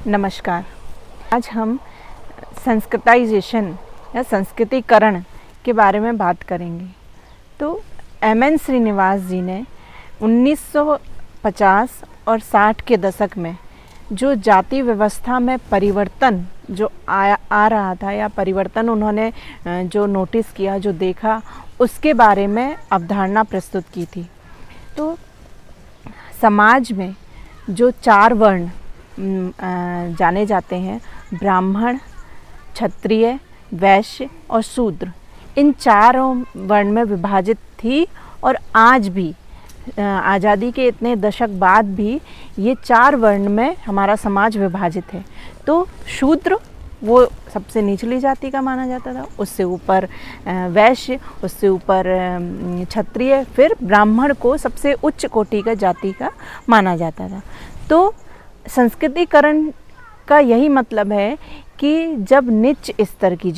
नमस्कार। आज हम संस्कृताइजेशन या संस्कृतिकरण के बारे में बात करेंगे। तो एम.एन. श्रीनिवास जी ने 1950 और 60 के दशक में जो जाति व्यवस्था में परिवर्तन जो आ रहा था या परिवर्तन उन्होंने जो नोटिस किया, जो देखा, उसके बारे में अवधारणा प्रस्तुत की थी। तो समाज में जो 4 वर्ण जाने जाते हैं, ब्राह्मण, क्षत्रिय, वैश्य और शूद्र, इन 4 वर्ण में विभाजित थी और आज भी आज़ादी के इतने दशक बाद भी ये 4 वर्ण में हमारा समाज विभाजित है। तो शूद्र वो सबसे निचली जाति का माना जाता था, उससे ऊपर वैश्य, उससे ऊपर क्षत्रिय, फिर ब्राह्मण को सबसे उच्च कोटि का जाति का माना जाता था। तो संस्कृतिकरण का यही मतलब है कि जब निम्न स्तर की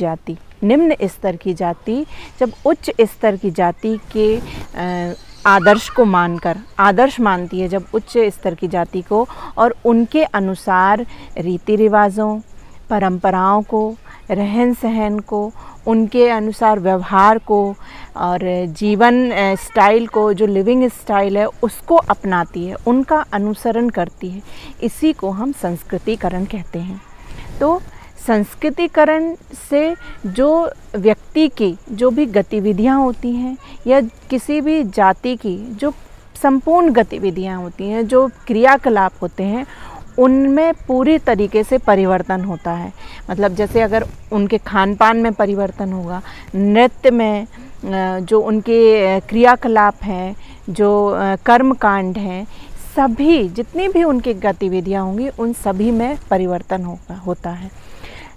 जाति जब उच्च स्तर की जाति के आदर्श को मानकर आदर्श मानती है, जब उच्च स्तर की जाति को और उनके अनुसार रीति रिवाजों, परंपराओं को, रहन सहन को, उनके अनुसार व्यवहार को और जीवन स्टाइल को, जो लिविंग स्टाइल है उसको अपनाती है, उनका अनुसरण करती है, इसी को हम संस्कृतिकरण कहते हैं। तो संस्कृतिकरण से जो व्यक्ति की जो भी गतिविधियां होती हैं या किसी भी जाति की जो संपूर्ण गतिविधियां होती हैं, जो क्रियाकलाप होते हैं, उनमें पूरी तरीके से परिवर्तन होता है। मतलब जैसे अगर उनके खान पान में परिवर्तन होगा, नृत्य में जो उनके क्रियाकलाप हैं, जो कर्मकांड हैं, सभी जितनी भी उनकी गतिविधियां होंगी उन सभी में परिवर्तन होता है।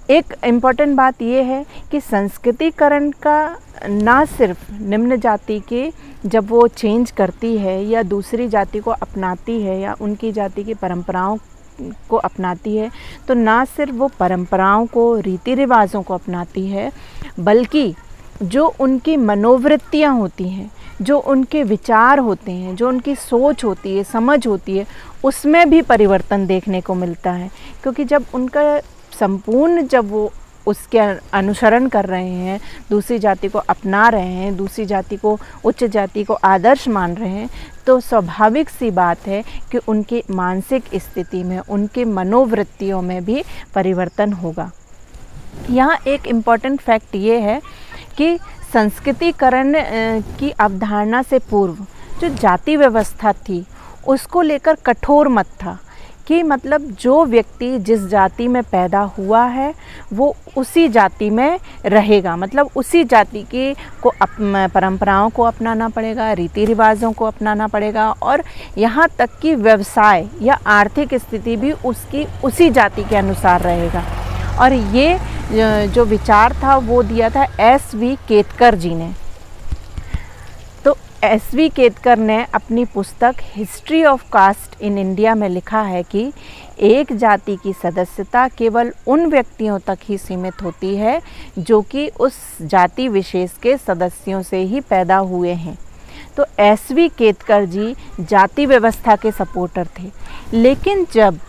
एक इम्पॉर्टेंट बात ये है कि संस्कृतिकरण का ना सिर्फ निम्न जाति के जब वो चेंज करती है या दूसरी जाति को अपनाती है या उनकी जाति की परंपराओं को अपनाती है, तो ना सिर्फ वो परंपराओं को, रीति रिवाजों को अपनाती है, बल्कि जो उनकी मनोवृत्तियाँ होती हैं, जो उनके विचार होते हैं, जो उनकी सोच होती है, समझ होती है, उसमें भी परिवर्तन देखने को मिलता है। क्योंकि जब उनका संपूर्ण जब वो उसके अनुसरण कर रहे हैं, दूसरी जाति को अपना रहे हैं, दूसरी जाति को, उच्च जाति को आदर्श मान रहे हैं, तो स्वाभाविक सी बात है कि उनकी मानसिक स्थिति में, उनके मनोवृत्तियों में भी परिवर्तन होगा। यहाँ एक इम्पॉर्टेंट फैक्ट ये है कि संस्कृतिकरण की अवधारणा से पूर्व जो जाति व्यवस्था थी उसको लेकर कठोर मत था कि मतलब जो व्यक्ति जिस जाति में पैदा हुआ है वो उसी जाति में रहेगा, मतलब उसी जाति की को परंपराओं को अपनाना पड़ेगा, रीति रिवाजों को अपनाना पड़ेगा और यहाँ तक कि व्यवसाय या आर्थिक स्थिति भी उसकी उसी जाति के अनुसार रहेगा। और ये जो विचार था वो दिया था एस.वी. केतकर जी ने। तो एस.वी. केतकर ने अपनी पुस्तक history of caste in India में लिखा है कि एक जाति की सदस्यता केवल उन व्यक्तियों तक ही सीमित होती है जो कि उस जाति विशेष के सदस्यों से ही पैदा हुए हैं। तो एस.वी. केतकर जी जाति व्यवस्था के सपोर्टर थे, लेकिन जब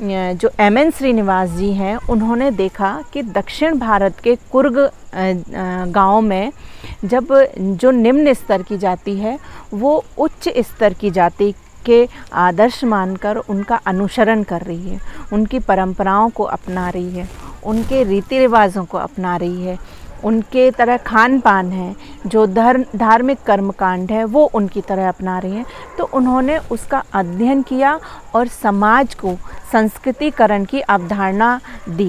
जो एम.एन. श्रीनिवास जी हैं उन्होंने देखा कि दक्षिण भारत के कुर्ग गाँव में जब जो निम्न स्तर की जाति है वो उच्च स्तर की जाति के आदर्श मानकर उनका अनुसरण कर रही है, उनकी परंपराओं को अपना रही है, उनके रीति रिवाजों को अपना रही है, उनके तरह खान पान है, जो धार्मिक कर्मकांड है वो उनकी तरह अपना रही हैं, तो उन्होंने उसका अध्ययन किया और समाज को संस्कृतिकरण की अवधारणा दी।